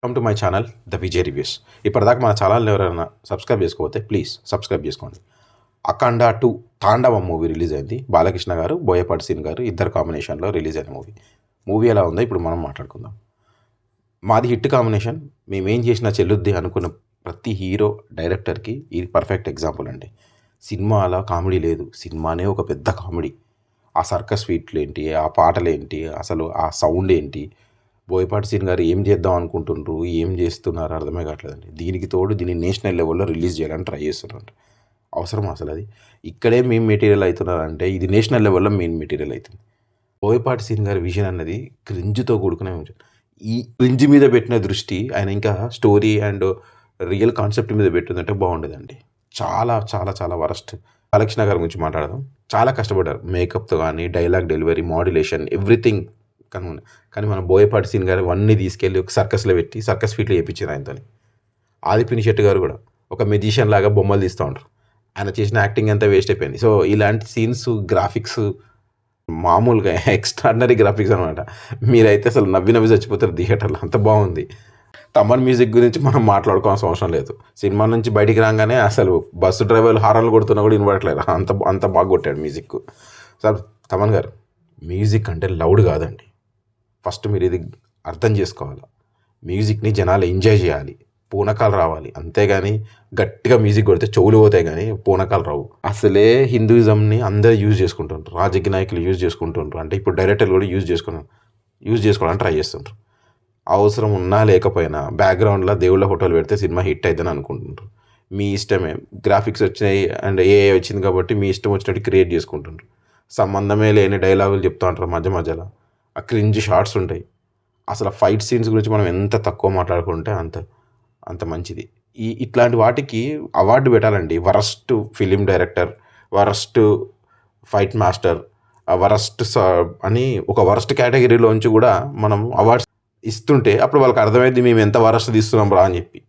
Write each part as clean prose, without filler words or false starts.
Welcome to my channel the Vijay reviews. ఇప్పటిదాకా మన channel ఎవరైనా సబ్స్క్రైబ్ చేసుకోకపోతే ప్లీజ్ సబ్స్క్రైబ్ చేసుకోండి. అఖండ 2 తాండవం మూవీ రిలీజ్ అయింది. బాలకృష్ణ గారు, బోయపాటి సీన్ గారు ఇద్దరు కాంబినేషన్లో రిలీజ్ అయిన మూవీ ఎలా ఉందో ఇప్పుడు మనం మాట్లాడుకుందాం. మాది హిట్ కాంబినేషన్. మేమేం చేసినా చెల్లుద్ది అనుకున్న ప్రతి హీరో డైరెక్టర్కి ఇది పర్ఫెక్ట్ ఎగ్జాంపుల్ అండి. సినిమాలో కామెడీ లేదు, సినిమానే ఒక పెద్ద కామెడీ. ఆ సర్కస్ ఫీట్లు ఏంటి, ఆ పాటలు ఏంటి, అసలు ఆ సౌండ్ ఏంటి, బోయపాటి సీన్ గారు ఏం చేద్దాం అనుకుంటుండ్రు, ఏం చేస్తున్నారు అర్థమే కావట్లేదండి. దీనికి తోడు దీన్ని నేషనల్ లెవెల్లో రిలీజ్ చేయాలని ట్రై చేస్తున్నారు. అవసరం అసలు అది ఇక్కడే మెయిన్ మెటీరియల్ అవుతున్నారంటే ఇది నేషనల్ లెవెల్లో మెయిన్ మెటీరియల్ అవుతుంది. బోయపాటి సీన్ గారి విజన్ అన్నది క్రింజ్తో కూడుకునే ఉంటుంది. ఈ క్రింజ్ మీద పెట్టిన దృష్టి ఆయన ఇంకా స్టోరీ అండ్ రియల్ కాన్సెప్ట్ మీద పెట్టిందంటే బాగుండేదండి. చాలా చాలా చాలా వరస్ట్. బాలకృష్ణ గారి గురించి మాట్లాడదాం. చాలా కష్టపడ్డారు మేకప్తో కానీ, డైలాగ్ డెలివరీ, మాడ్యులేషన్, ఎవ్రీథింగ్ కనుగొని. కానీ మన బోయపాటి సీన్ గారు అన్నీ తీసుకెళ్ళి ఒక సర్కస్లో పెట్టి సర్కస్ ఫీట్లు చేయించారు ఆయనతో. ఆదిపిని శెట్టి గారు కూడా ఒక మెజిషియన్ లాగా బొమ్మలు తీస్తూ ఉంటారు. ఆయన చేసిన యాక్టింగ్ అంతా వేస్ట్ అయిపోయింది. సో ఇలాంటి సీన్స్, గ్రాఫిక్స్ మామూలుగా ఎక్స్ట్రాడినరీ గ్రాఫిక్స్ అనమాట. మీరైతే అసలు నవ్వి నవ్వి చచ్చిపోతారు థియేటర్లో, అంత బాగుంది. తమన్ మ్యూజిక్ గురించి మనం మాట్లాడుకోవాల్సిన అవసరం లేదు. సినిమా నుంచి బయటికి రాగానే అసలు బస్సు డ్రైవర్లు హారన్లు కొడుతున్నా కూడా వినబడట్లేదు, అంత బాగా కొట్టాడు మ్యూజిక్. సార్ తమన్ గారు, మ్యూజిక్ అంటే లౌడ్ కాదండి. ఫస్ట్ మీరు ఇది అర్థం చేసుకోవాలి. మ్యూజిక్ని జనాలు ఎంజాయ్ చేయాలి, పూనకాలు రావాలి. అంతేగాని గట్టిగా మ్యూజిక్ కొడితే చెవులు పోతాయి కానీ పూనకాలు రావు. అసలే హిందూయిజంని అందరూ యూజ్ చేసుకుంటుంటారు, రాజకీయ నాయకులు యూజ్ చేసుకుంటుంటారు. అంటే ఇప్పుడు డైరెక్టర్లు కూడా యూజ్ చేసుకోవడానికి ట్రై చేస్తుంటారు. అవసరం ఉన్నా లేకపోయినా బ్యాక్గ్రౌండ్లో దేవుళ్ళ ఫోటోలు పెడితే సినిమా హిట్ అవుతుందని అనుకుంటుంటారు. మీ ఇష్టమే. గ్రాఫిక్స్ వచ్చినాయి అండ్ ఏఐ వచ్చింది కాబట్టి మీ ఇష్టం వచ్చినట్టు క్రియేట్ చేసుకుంటుంటారు. సంబంధమే లేని డైలాగులు చెప్తూ ఉంటారు మధ్యలో. ఆ క్రింజ్ షార్ట్స్ ఉంటాయి. అసలు ఫైట్ సీన్స్ గురించి మనం ఎంత తక్కువ మాట్లాడుకుంటే అంత మంచిది. ఇట్లాంటి వాటికి అవార్డు పెట్టాలండి. Worst film director, worst fight master, worst అని ఒక వరస్ట్ కేటగిరీలోంచి కూడా మనం అవార్డ్స్ ఇస్తుంటే అప్పుడు వాళ్ళకి అర్థమైంది మేము ఎంత వరస్ట్ తీస్తున్నాం రా అని చెప్పి.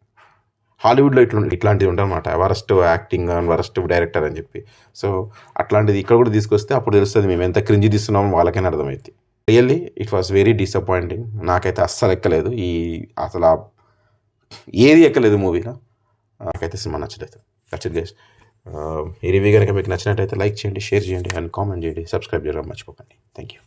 హాలీవుడ్లో ఇట్లాంటిది ఉంటారన్నమాట, worst acting and worst director అని చెప్పి. సో అట్లాంటిది ఇక్కడ కూడా తీసుకొస్తే అప్పుడు తెలుస్తుంది మేము ఎంత క్రింజ్ తీస్తున్నామో వాళ్ళకైనా అర్థమైంది. Really it was very disappointing. నాకైతే అస్సలు ఎక్కలేదు. అసలు ఏది ఎక్కలేదు మూవీలో. నాకైతే సినిమా నచ్చలేదు. నచ్చదు గైస్. ఈ రివ్యూ కనుక మీకు నచ్చినట్టయితే లైక్ చేయండి, షేర్ చేయండి అండ్ కామెంట్ చేయండి. సబ్స్క్రైబ్ చేయడం మర్చిపోకండి. Thank you.